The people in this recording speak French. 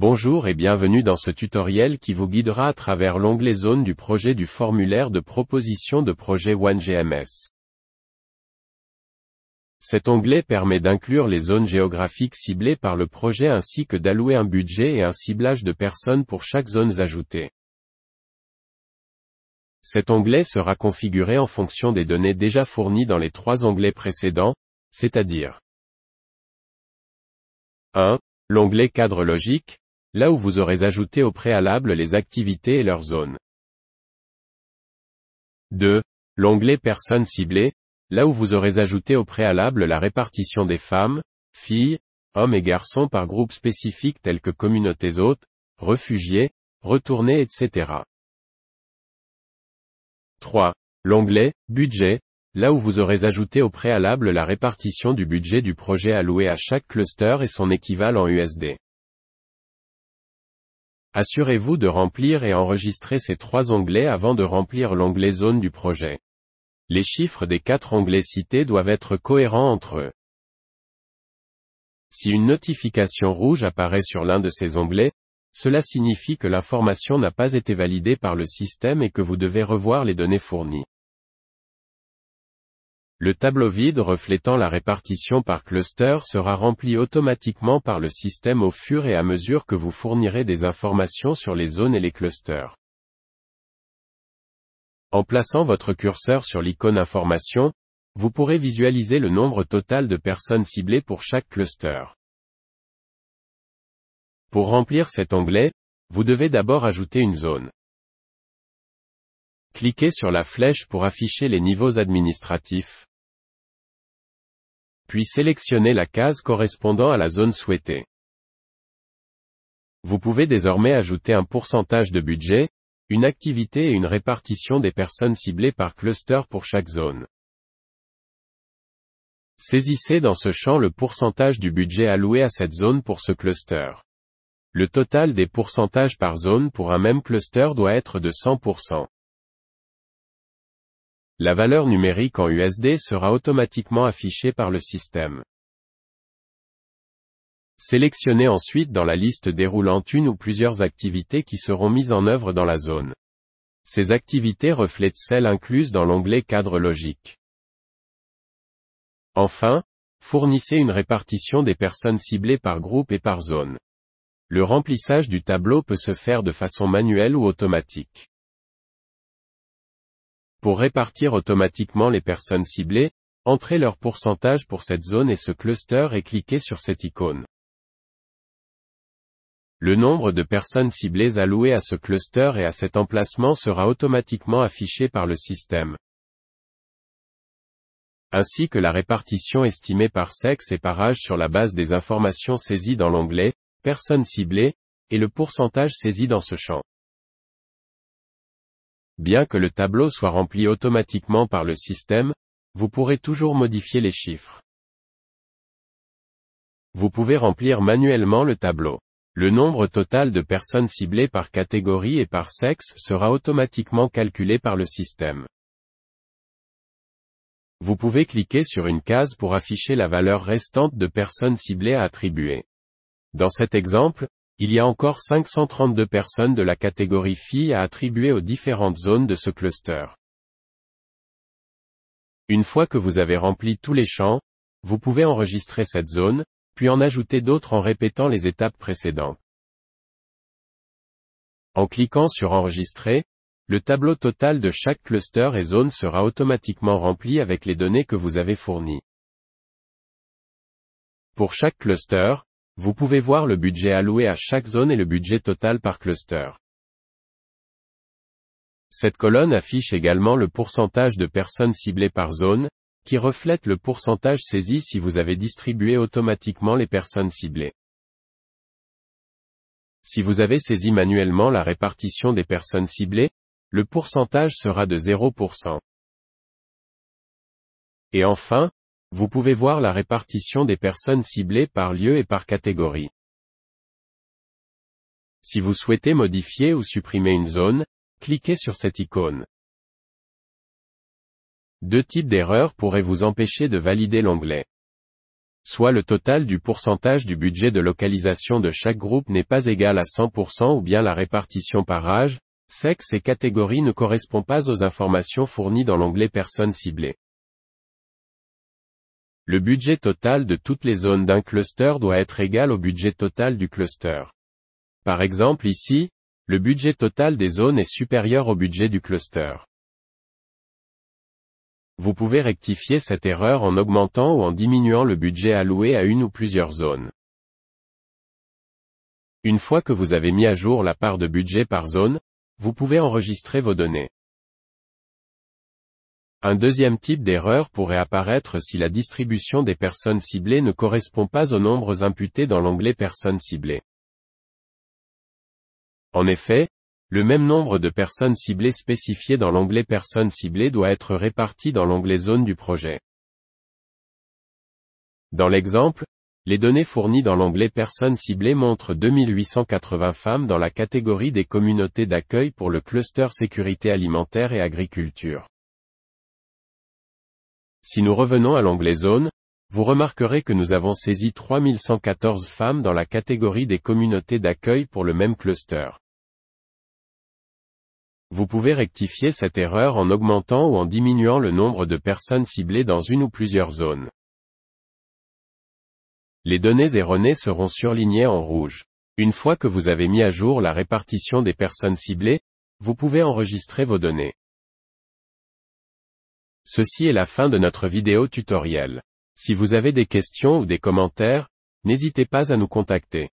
Bonjour et bienvenue dans ce tutoriel qui vous guidera à travers l'onglet Zone du projet du formulaire de proposition de projet OneGMS. Cet onglet permet d'inclure les zones géographiques ciblées par le projet ainsi que d'allouer un budget et un ciblage de personnes pour chaque zone ajoutée. Cet onglet sera configuré en fonction des données déjà fournies dans les trois onglets précédents, c'est-à-dire 1. L'onglet Cadre logique, là où vous aurez ajouté au préalable les activités et leurs zones. 2. L'onglet Personnes ciblées, là où vous aurez ajouté au préalable la répartition des femmes, filles, hommes et garçons par groupes spécifiques tels que communautés hôtes, réfugiés, retournés etc. 3. L'onglet Budget, là où vous aurez ajouté au préalable la répartition du budget du projet alloué à chaque cluster et son équivalent USD. Assurez-vous de remplir et enregistrer ces trois onglets avant de remplir l'onglet Zone du projet. Les chiffres des quatre onglets cités doivent être cohérents entre eux. Si une notification rouge apparaît sur l'un de ces onglets, cela signifie que l'information n'a pas été validée par le système et que vous devez revoir les données fournies. Le tableau vide reflétant la répartition par cluster sera rempli automatiquement par le système au fur et à mesure que vous fournirez des informations sur les zones et les clusters. En plaçant votre curseur sur l'icône Information, vous pourrez visualiser le nombre total de personnes ciblées pour chaque cluster. Pour remplir cet onglet, vous devez d'abord ajouter une zone. Cliquez sur la flèche pour afficher les niveaux administratifs. Puis sélectionnez la case correspondant à la zone souhaitée. Vous pouvez désormais ajouter un pourcentage de budget, une activité et une répartition des personnes ciblées par cluster pour chaque zone. Saisissez dans ce champ le pourcentage du budget alloué à cette zone pour ce cluster. Le total des pourcentages par zone pour un même cluster doit être de 100%. La valeur numérique en USD sera automatiquement affichée par le système. Sélectionnez ensuite dans la liste déroulante une ou plusieurs activités qui seront mises en œuvre dans la zone. Ces activités reflètent celles incluses dans l'onglet Cadre logique. Enfin, fournissez une répartition des personnes ciblées par groupe et par zone. Le remplissage du tableau peut se faire de façon manuelle ou automatique. Pour répartir automatiquement les personnes ciblées, entrez leur pourcentage pour cette zone et ce cluster et cliquez sur cette icône. Le nombre de personnes ciblées allouées à ce cluster et à cet emplacement sera automatiquement affiché par le système. Ainsi que la répartition estimée par sexe et par âge sur la base des informations saisies dans l'onglet « Personnes ciblées » et le pourcentage saisi dans ce champ. Bien que le tableau soit rempli automatiquement par le système, vous pourrez toujours modifier les chiffres. Vous pouvez remplir manuellement le tableau. Le nombre total de personnes ciblées par catégorie et par sexe sera automatiquement calculé par le système. Vous pouvez cliquer sur une case pour afficher la valeur restante de personnes ciblées à attribuer. Dans cet exemple, il y a encore 532 personnes de la catégorie filles à attribuer aux différentes zones de ce cluster. Une fois que vous avez rempli tous les champs, vous pouvez enregistrer cette zone, puis en ajouter d'autres en répétant les étapes précédentes. En cliquant sur Enregistrer, le tableau total de chaque cluster et zone sera automatiquement rempli avec les données que vous avez fournies. Pour chaque cluster, vous pouvez voir le budget alloué à chaque zone et le budget total par cluster. Cette colonne affiche également le pourcentage de personnes ciblées par zone, qui reflète le pourcentage saisi si vous avez distribué automatiquement les personnes ciblées. Si vous avez saisi manuellement la répartition des personnes ciblées, le pourcentage sera de 0%. Et enfin, vous pouvez voir la répartition des personnes ciblées par lieu et par catégorie. Si vous souhaitez modifier ou supprimer une zone, cliquez sur cette icône. Deux types d'erreurs pourraient vous empêcher de valider l'onglet. soit le total du pourcentage du budget de localisation de chaque groupe n'est pas égal à 100% ou bien la répartition par âge, sexe et catégorie ne correspond pas aux informations fournies dans l'onglet Personnes ciblées. Le budget total de toutes les zones d'un cluster doit être égal au budget total du cluster. Par exemple ici, le budget total des zones est supérieur au budget du cluster. Vous pouvez rectifier cette erreur en augmentant ou en diminuant le budget alloué à une ou plusieurs zones. Une fois que vous avez mis à jour la part de budget par zone, vous pouvez enregistrer vos données. Un deuxième type d'erreur pourrait apparaître si la distribution des personnes ciblées ne correspond pas aux nombres imputés dans l'onglet Personnes ciblées. En effet, le même nombre de personnes ciblées spécifié dans l'onglet Personnes ciblées doit être réparti dans l'onglet Zone du projet. Dans l'exemple, les données fournies dans l'onglet Personnes ciblées montrent 2880 femmes dans la catégorie des communautés d'accueil pour le cluster sécurité alimentaire et agriculture. Si nous revenons à l'onglet Zone, vous remarquerez que nous avons saisi 3114 femmes dans la catégorie des communautés d'accueil pour le même cluster. Vous pouvez rectifier cette erreur en augmentant ou en diminuant le nombre de personnes ciblées dans une ou plusieurs zones. Les données erronées seront surlignées en rouge. Une fois que vous avez mis à jour la répartition des personnes ciblées, vous pouvez enregistrer vos données. Ceci est la fin de notre vidéo tutoriel. Si vous avez des questions ou des commentaires, n'hésitez pas à nous contacter.